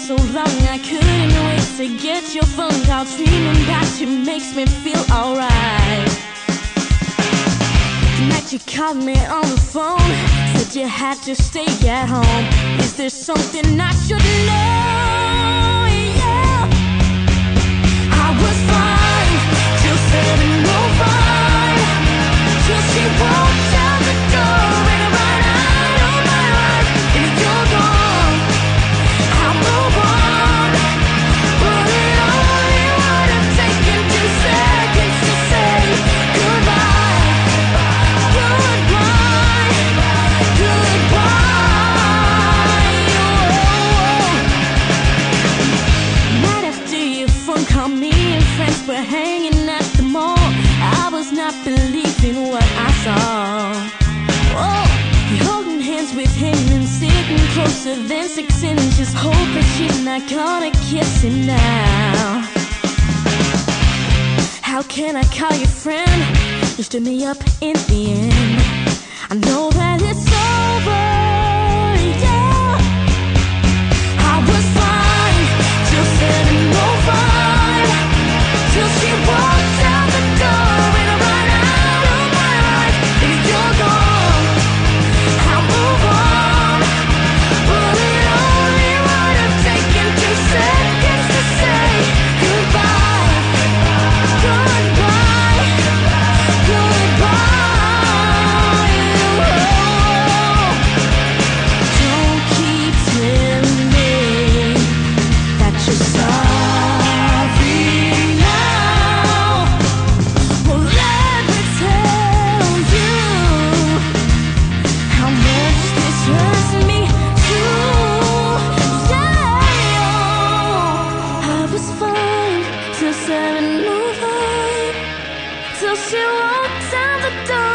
so long I couldn't wait to get your phone call. Dreaming about you makes me feel alright. Tonight you called me on the phone, said you had to stay at home. Is there something I should know? Yeah, I was fine till 7:05, till she walked out the door and I ran out of my life. And you're gone, I'll move on, but it only would have taken 2 seconds to say goodbye, goodbye, goodbye. Night after your phone called, me and friends were hanging at the mall. I was not believing what I saw. Oh, you're holding hands with him and sitting closer than 6 inches, hoping she's not gonna kiss him now. How can I call your friend? You stood me up in the end. I know that it's over, yeah. I was fine till 7:05, till she walked out the door and I ran out of my life. And you're gone, I'll move on, but it only would have taken 2 seconds to say goodbye, goodbye, goodbye. Don't keep telling me that you're sorry now. Well, let me tell you how much this hurts me too. Yeah, I was fine till 7:05, till she walked out the door.